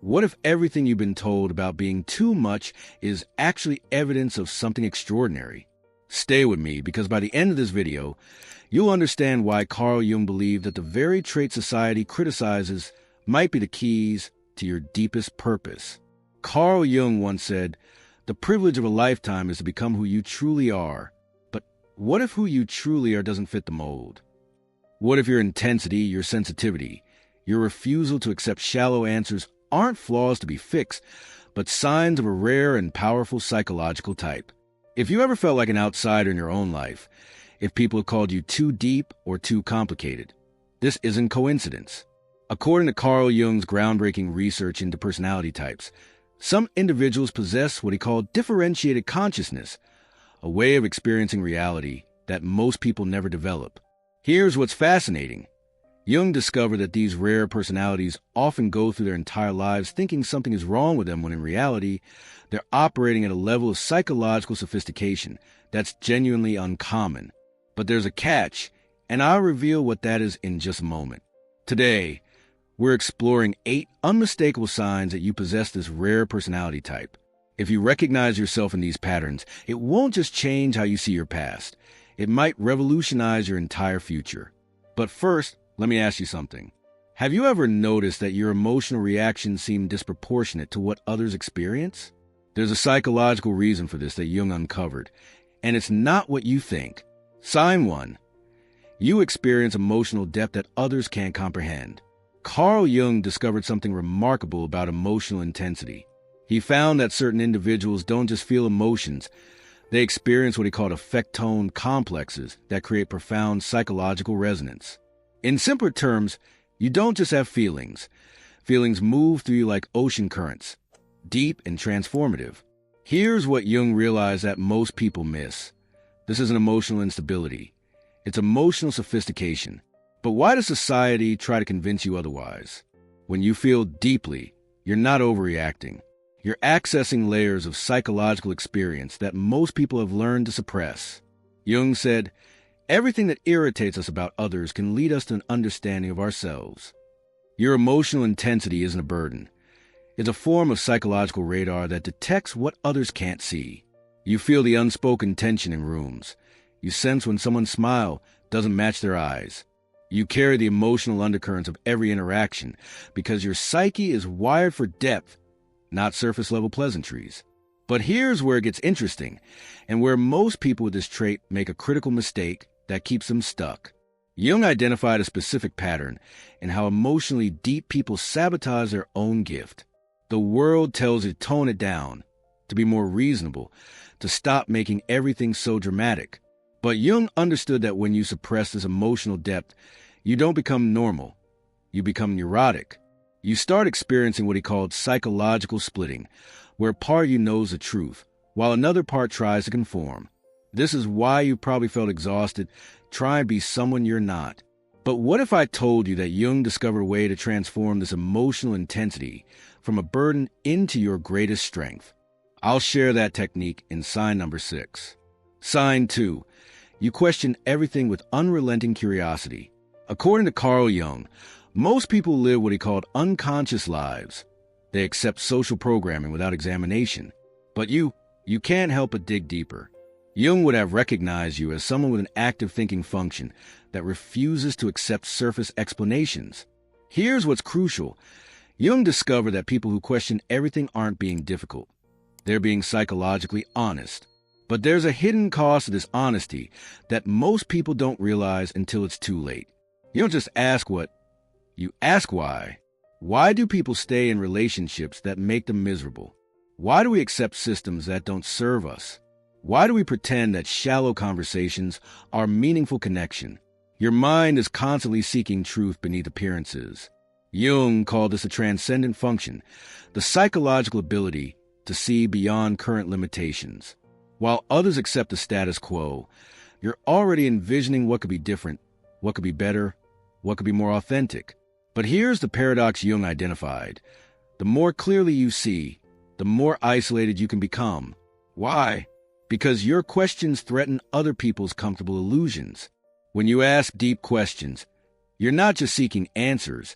What if everything you've been told about being too much is actually evidence of something extraordinary? Stay with me, because by the end of this video, you'll understand why Carl Jung believed that the very traits society criticizes might be the keys to your deepest purpose. Carl Jung once said, "The privilege of a lifetime is to become who you truly are." But what if who you truly are doesn't fit the mold? What if your intensity, your sensitivity, your refusal to accept shallow answers aren't flaws to be fixed, but signs of a rare and powerful psychological type? If you ever felt like an outsider in your own life, if people called you too deep or too complicated, this isn't coincidence. According to Carl Jung's groundbreaking research into personality types, some individuals possess what he called differentiated consciousness, a way of experiencing reality that most people never develop. Here's what's fascinating. Jung discovered that these rare personalities often go through their entire lives thinking something is wrong with them, when in reality, they're operating at a level of psychological sophistication that's genuinely uncommon. But there's a catch, and I'll reveal what that is in just a moment. Today, we're exploring 8 unmistakable signs that you possess this rare personality type. If you recognize yourself in these patterns, it won't just change how you see your past. It might revolutionize your entire future. But first, let me ask you something. Have you ever noticed that your emotional reactions seem disproportionate to what others experience? There's a psychological reason for this that Jung uncovered, and it's not what you think. Sign 1. You experience emotional depth that others can't comprehend. Carl Jung discovered something remarkable about emotional intensity. He found that certain individuals don't just feel emotions, they experience what he called affect-tone complexes that create profound psychological resonance. In simpler terms, you don't just have feelings. Feelings move through you like ocean currents, deep and transformative. Here's what Jung realized that most people miss. This isn't emotional instability. It's emotional sophistication. But why does society try to convince you otherwise? When you feel deeply, you're not overreacting. You're accessing layers of psychological experience that most people have learned to suppress. Jung said, "Everything that irritates us about others can lead us to an understanding of ourselves." Your emotional intensity isn't a burden. It's a form of psychological radar that detects what others can't see. You feel the unspoken tension in rooms. You sense when someone's smile doesn't match their eyes. You carry the emotional undercurrents of every interaction because your psyche is wired for depth, not surface-level pleasantries. But here's where it gets interesting, and where most people with this trait make a critical mistake that keeps them stuck. Jung identified a specific pattern in how emotionally deep people sabotage their own gift. The world tells you to tone it down, to be more reasonable, to stop making everything so dramatic. But Jung understood that when you suppress this emotional depth, you don't become normal. You become neurotic. You start experiencing what he called psychological splitting, where part of you knows the truth, while another part tries to conform. This is why you probably felt exhausted trying to be someone you're not. But what if I told you that Jung discovered a way to transform this emotional intensity from a burden into your greatest strength? I'll share that technique in sign number 6. Sign 2. You question everything with unrelenting curiosity. According to Carl Jung, most people live what he called unconscious lives. They accept social programming without examination. But you can't help but dig deeper. Jung would have recognized you as someone with an active thinking function that refuses to accept surface explanations. Here's what's crucial. Jung discovered that people who question everything aren't being difficult. They're being psychologically honest. But there's a hidden cost to this honesty that most people don't realize until it's too late. You don't just ask what, you ask why. Why do people stay in relationships that make them miserable? Why do we accept systems that don't serve us? Why do we pretend that shallow conversations are meaningful connection? Your mind is constantly seeking truth beneath appearances. Jung called this a transcendent function, the psychological ability to see beyond current limitations. While others accept the status quo, you're already envisioning what could be different, what could be better, what could be more authentic. But here's the paradox Jung identified. The more clearly you see, the more isolated you can become. Why? Because your questions threaten other people's comfortable illusions. When you ask deep questions, you're not just seeking answers,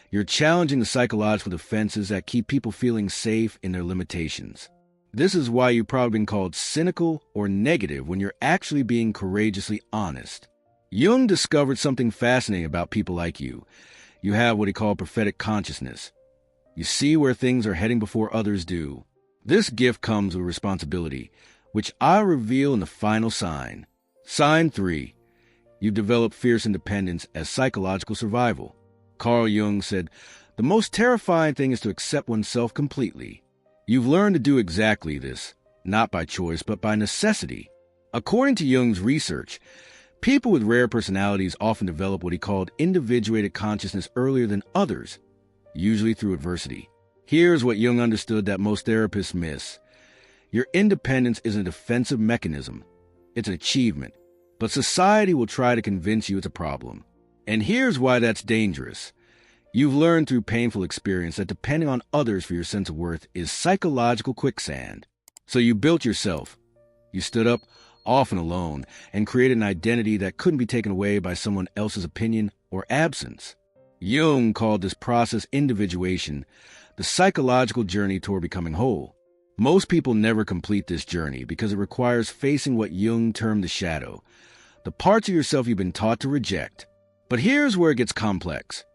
You're challenging the psychological defenses that keep people feeling safe in their limitations. This is why you've probably been called cynical or negative when you're actually being courageously honest. Jung discovered something fascinating about people like you. You have what he called prophetic consciousness. You see where things are heading before others do. This gift comes with responsibility, which I'll reveal in the final sign. Sign 3. You've developed fierce independence as psychological survival. Carl Jung said, "The most terrifying thing is to accept oneself completely." You've learned to do exactly this, not by choice, but by necessity. According to Jung's research, people with rare personalities often develop what he called individuated consciousness earlier than others, usually through adversity. Here's what Jung understood that most therapists miss. Your independence is a defensive mechanism. It's an achievement. But society will try to convince you it's a problem. And here's why that's dangerous. You've learned through painful experience that depending on others for your sense of worth is psychological quicksand. So you built yourself. You stood up, often alone, and created an identity that couldn't be taken away by someone else's opinion or absence. Jung called this process individuation, the psychological journey toward becoming whole. Most people never complete this journey because it requires facing what Jung termed the shadow, the parts of yourself you've been taught to reject. But here's where it gets complex.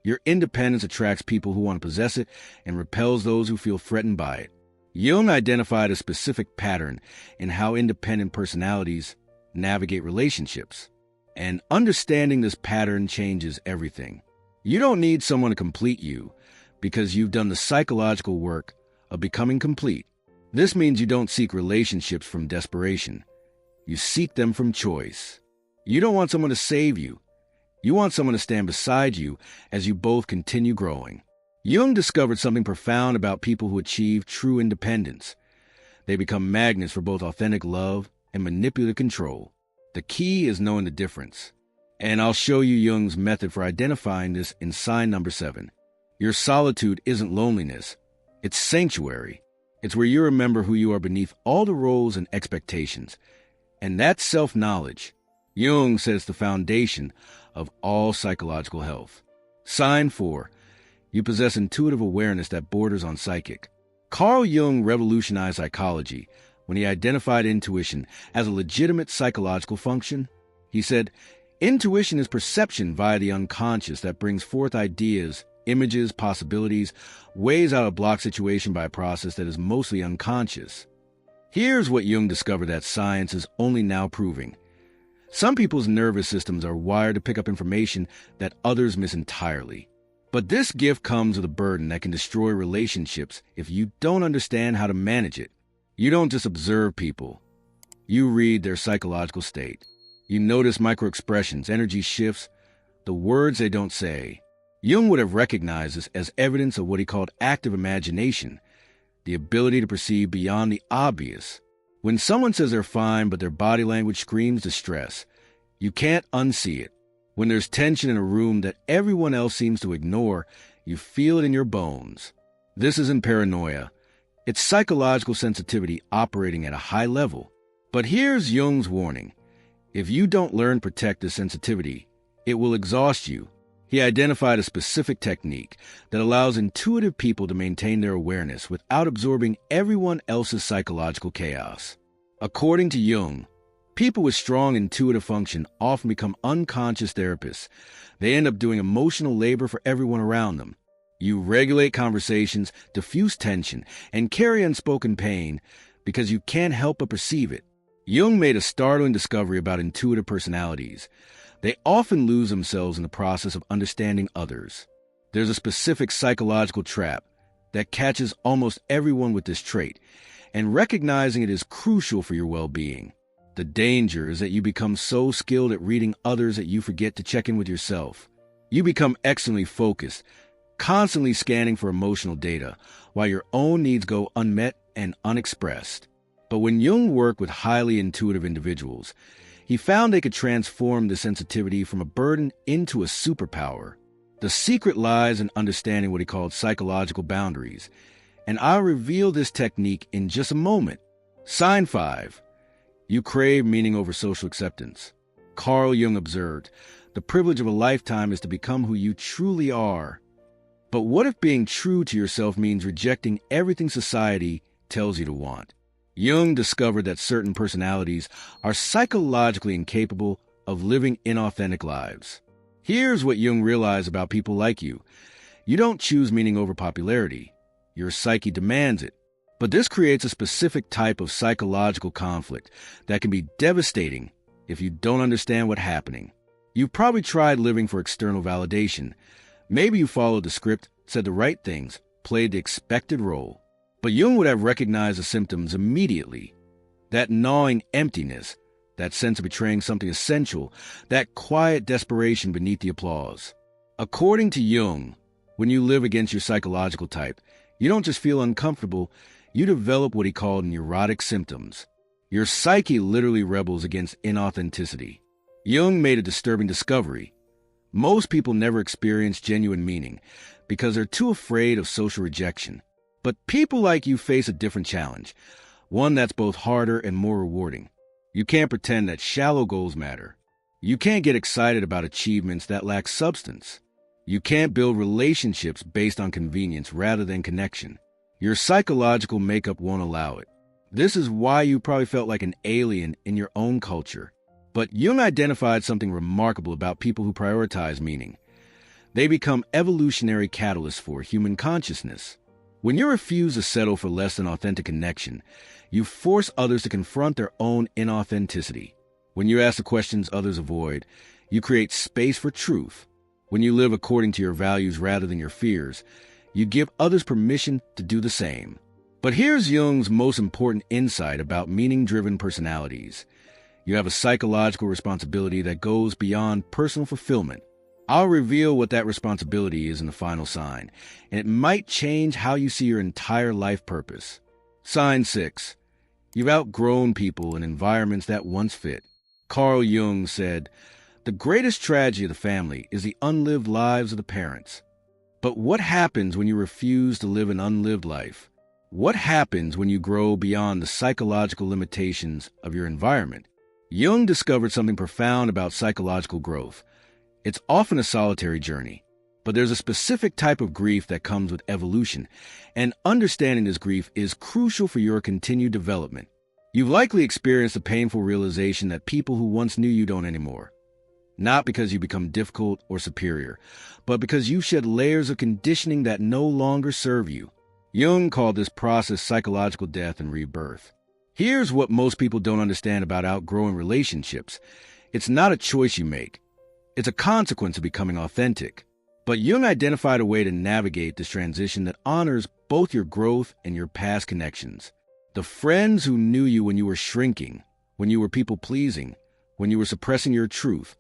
Your independence attracts people who want to possess it and repels those who feel threatened by it. Jung identified a specific pattern in how independent personalities navigate relationships. And understanding this pattern changes everything. You don't need someone to complete you because you've done the psychological work of becoming complete. This means you don't seek relationships from desperation. You seek them from choice. You don't want someone to save you. You want someone to stand beside you as you both continue growing. Jung discovered something profound about people who achieve true independence. They become magnets for both authentic love and manipulative control. The key is knowing the difference. And I'll show you Jung's method for identifying this in sign number 7. Your solitude isn't loneliness. It's sanctuary. It's where you remember who you are beneath all the roles and expectations. And that's self-knowledge. Jung says it's the foundation of all psychological health. Sign 4. You possess intuitive awareness that borders on psychic. Carl Jung revolutionized psychology when he identified intuition as a legitimate psychological function. He said, intuition is perception via the unconscious that brings forth ideas, images, possibilities, ways out of a blocked situation by a process that is mostly unconscious. Here's what Jung discovered that science is only now proving. Some people's nervous systems are wired to pick up information that others miss entirely. But this gift comes with a burden that can destroy relationships if you don't understand how to manage it. You don't just observe people. You read their psychological state. You notice microexpressions, energy shifts, the words they don't say. Jung would have recognized this as evidence of what he called active imagination, the ability to perceive beyond the obvious. When someone says they're fine but their body language screams distress, you can't unsee it. When there's tension in a room that everyone else seems to ignore, you feel it in your bones. This isn't paranoia. It's psychological sensitivity operating at a high level. But here's Jung's warning. If you don't learn to protect this sensitivity, it will exhaust you. He identified a specific technique that allows intuitive people to maintain their awareness without absorbing everyone else's psychological chaos. According to Jung, people with strong intuitive function often become unconscious therapists. They end up doing emotional labor for everyone around them. You regulate conversations, diffuse tension, and carry unspoken pain because you can't help but perceive it. Jung made a startling discovery about intuitive personalities. They often lose themselves in the process of understanding others. There's a specific psychological trap that catches almost everyone with this trait, and recognizing it is crucial for your well-being. The danger is that you become so skilled at reading others that you forget to check in with yourself. You become excellently focused, constantly scanning for emotional data, while your own needs go unmet and unexpressed. But when Jung worked with highly intuitive individuals, he found they could transform the sensitivity from a burden into a superpower. The secret lies in understanding what he called psychological boundaries, and I'll reveal this technique in just a moment. Sign 5. You crave meaning over social acceptance. Carl Jung observed, the privilege of a lifetime is to become who you truly are. But what if being true to yourself means rejecting everything society tells you to want? Jung discovered that certain personalities are psychologically incapable of living inauthentic lives. Here's what Jung realized about people like you. You don't choose meaning over popularity. Your psyche demands it. But this creates a specific type of psychological conflict that can be devastating if you don't understand what's happening. You've probably tried living for external validation. Maybe you followed the script, said the right things, played the expected role. But Jung would have recognized the symptoms immediately. That gnawing emptiness, that sense of betraying something essential, that quiet desperation beneath the applause. According to Jung, when you live against your psychological type, you don't just feel uncomfortable, you develop what he called neurotic symptoms. Your psyche literally rebels against inauthenticity. Jung made a disturbing discovery. Most people never experience genuine meaning because they're too afraid of social rejection. But people like you face a different challenge, one that's both harder and more rewarding. You can't pretend that shallow goals matter. You can't get excited about achievements that lack substance. You can't build relationships based on convenience rather than connection. Your psychological makeup won't allow it. This is why you probably felt like an alien in your own culture. But Jung identified something remarkable about people who prioritize meaning. They become evolutionary catalysts for human consciousness. When you refuse to settle for less than authentic connection, you force others to confront their own inauthenticity. When you ask the questions others avoid, you create space for truth. When you live according to your values rather than your fears, you give others permission to do the same. But here's Jung's most important insight about meaning-driven personalities. You have a psychological responsibility that goes beyond personal fulfillment. I'll reveal what that responsibility is in the final sign, and it might change how you see your entire life purpose. Sign 6. You've outgrown people and environments that once fit. Carl Jung said, "The greatest tragedy of the family is the unlived lives of the parents." But what happens when you refuse to live an unlived life? What happens when you grow beyond the psychological limitations of your environment? Jung discovered something profound about psychological growth. It's often a solitary journey, but there's a specific type of grief that comes with evolution, and understanding this grief is crucial for your continued development. You've likely experienced the painful realization that people who once knew you don't anymore. Not because you become difficult or superior, but because you shed layers of conditioning that no longer serve you. Jung called this process psychological death and rebirth. Here's what most people don't understand about outgrowing relationships. It's not a choice you make. It's a consequence of becoming authentic. But Jung identified a way to navigate this transition that honors both your growth and your past connections. The friends who knew you when you were shrinking, when you were people-pleasing, when you were suppressing your truth,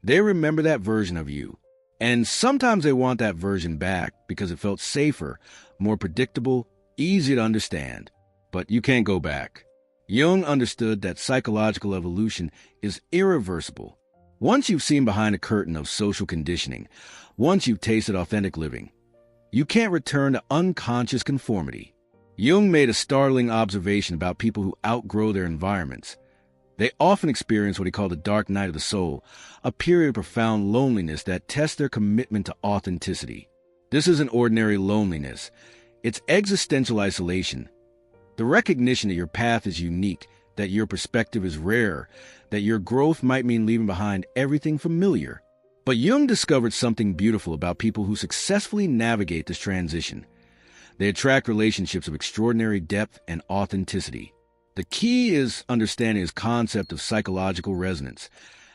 they remember that version of you. And sometimes they want that version back because it felt safer, more predictable, easier to understand. But you can't go back. Jung understood that psychological evolution is irreversible. Once you've seen behind the curtain of social conditioning, once you've tasted authentic living, you can't return to unconscious conformity. Jung made a startling observation about people who outgrow their environments. They often experience what he called the dark night of the soul, a period of profound loneliness that tests their commitment to authenticity. This isn't ordinary loneliness. It's existential isolation. The recognition that your path is unique, that your perspective is rare, that your growth might mean leaving behind everything familiar. But Jung discovered something beautiful about people who successfully navigate this transition. They attract relationships of extraordinary depth and authenticity. The key is understanding his concept of psychological resonance,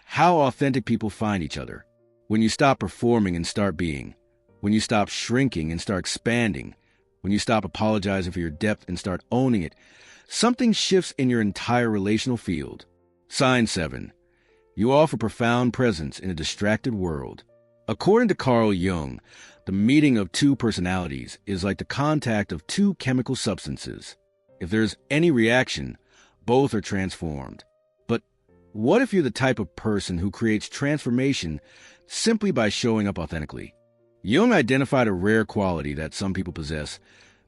how authentic people find each other. When you stop performing and start being, when you stop shrinking and start expanding, when you stop apologizing for your depth and start owning it, something shifts in your entire relational field. Sign 7. You offer profound presence in a distracted world. According to Carl Jung, the meeting of two personalities is like the contact of two chemical substances. If there's any reaction, both are transformed. But what if you're the type of person who creates transformation simply by showing up authentically? Jung identified a rare quality that some people possess,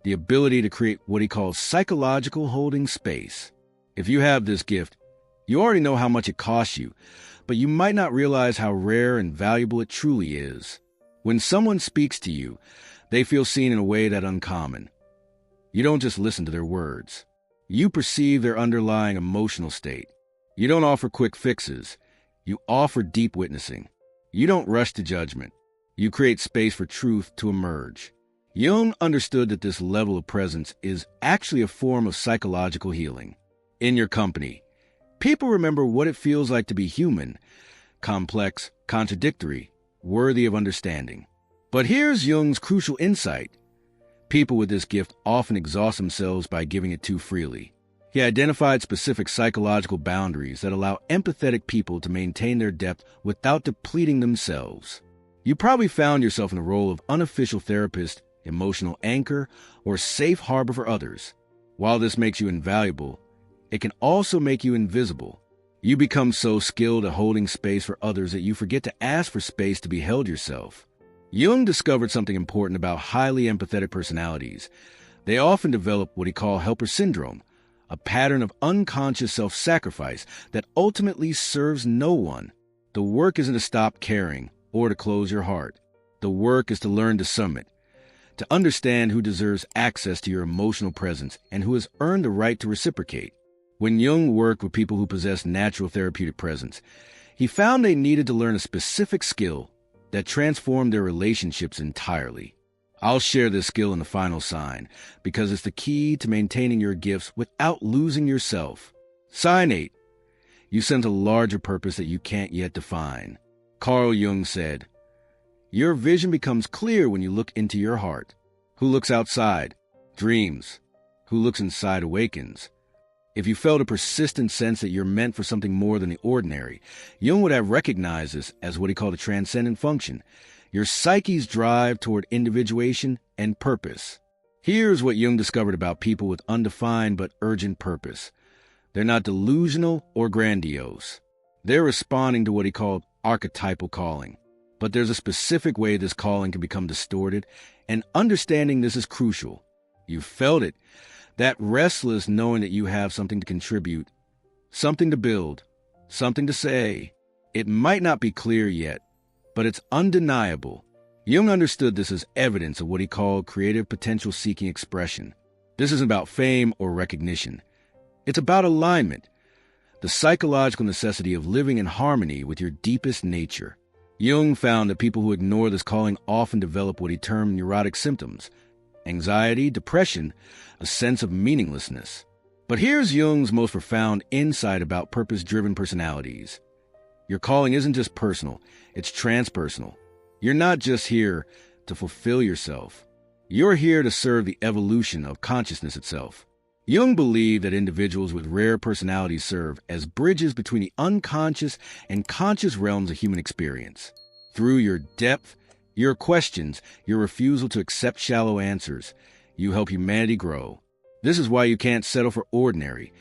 the ability to create what he calls psychological holding space. If you have this gift, you already know how much it costs you, but you might not realize how rare and valuable it truly is. When someone speaks to you, They feel seen in a way that's uncommon. You don't just listen to their words. You perceive their underlying emotional state. You don't offer quick fixes. You offer deep witnessing. You don't rush to judgment. You create space for truth to emerge. Jung understood that this level of presence is actually a form of psychological healing. In your company, people remember what it feels like to be human, complex, contradictory, worthy of understanding. But here's Jung's crucial insight. People with this gift often exhaust themselves by giving it too freely. He identified specific psychological boundaries that allow empathetic people to maintain their depth without depleting themselves. You probably found yourself in the role of unofficial therapist, emotional anchor, or safe harbor for others. While this makes you invaluable, it can also make you invisible. You become so skilled at holding space for others that you forget to ask for space to be held yourself. Jung discovered something important about highly empathetic personalities. They often develop what he called helper syndrome, a pattern of unconscious self-sacrifice that ultimately serves no one. The work isn't to stop caring or to close your heart. The work is to learn discernment, to understand who deserves access to your emotional presence and who has earned the right to reciprocate. When Jung worked with people who possessed natural therapeutic presence, he found they needed to learn a specific skill that transformed their relationships entirely. I'll share this skill in the final sign because it's the key to maintaining your gifts without losing yourself. Sign 8. You sense a larger purpose that you can't yet define. Carl Jung said, "Your vision becomes clear when you look into your heart. Who looks outside dreams. Who looks inside awakens." If you felt a persistent sense that you're meant for something more than the ordinary, Jung would have recognized this as what he called a transcendent function, your psyche's drive toward individuation and purpose. Here's what Jung discovered about people with undefined but urgent purpose. They're not delusional or grandiose. They're responding to what he called archetypal calling. But there's a specific way this calling can become distorted, and understanding this is crucial. You felt it. That restless knowing that you have something to contribute, something to build, something to say. It might not be clear yet, but it's undeniable. Jung understood this as evidence of what he called creative potential-seeking expression. This isn't about fame or recognition. It's about alignment, the psychological necessity of living in harmony with your deepest nature. Jung found that people who ignore this calling often develop what he termed neurotic symptoms, anxiety, depression, a sense of meaninglessness. But here's Jung's most profound insight about purpose-driven personalities. Your calling isn't just personal, it's transpersonal. You're not just here to fulfill yourself. You're here to serve the evolution of consciousness itself. Jung believed that individuals with rare personalities serve as bridges between the unconscious and conscious realms of human experience. Through your depth, your questions, your refusal to accept shallow answers, you help humanity grow. This is why you can't settle for ordinary.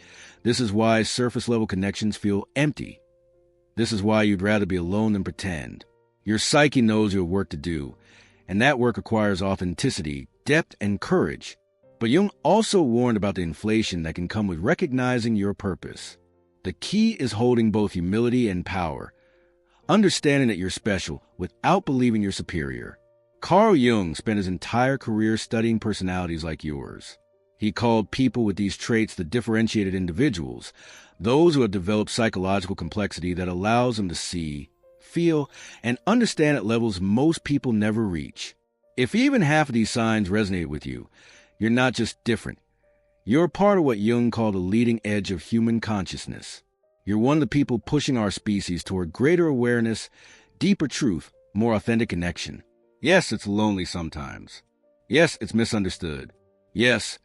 This is why surface-level connections feel empty. This is why you'd rather be alone than pretend. Your psyche knows you have work to do, and that work requires authenticity, depth, and courage. But Jung also warned about the inflation that can come with recognizing your purpose. The key is holding both humility and power, understanding that you're special without believing you're superior. Carl Jung spent his entire career studying personalities like yours. He called people with these traits the differentiated individuals, those who have developed psychological complexity that allows them to see, feel, and understand at levels most people never reach. If even half of these signs resonate with you, you're not just different. You're part of what Jung called the leading edge of human consciousness. You're one of the people pushing our species toward greater awareness, deeper truth, more authentic connection. Yes, it's lonely sometimes. Yes, it's misunderstood. Yes,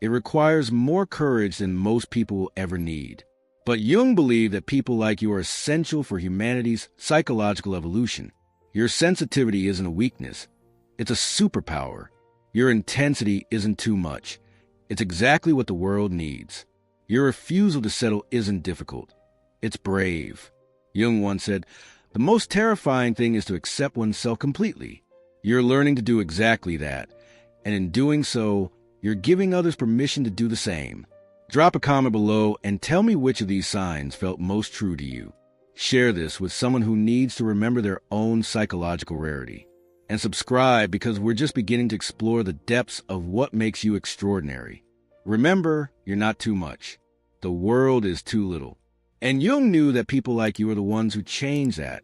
it requires more courage than most people will ever need. But Jung believed that people like you are essential for humanity's psychological evolution. Your sensitivity isn't a weakness. It's a superpower. Your intensity isn't too much. It's exactly what the world needs. Your refusal to settle isn't difficult. It's brave. Jung once said, "The most terrifying thing is to accept oneself completely." You're learning to do exactly that. And in doing so, you're giving others permission to do the same. Drop a comment below and tell me which of these signs felt most true to you. Share this with someone who needs to remember their own psychological rarity. And subscribe because we're just beginning to explore the depths of what makes you extraordinary. Remember, you're not too much. The world is too little. And Jung knew that people like you are the ones who change that.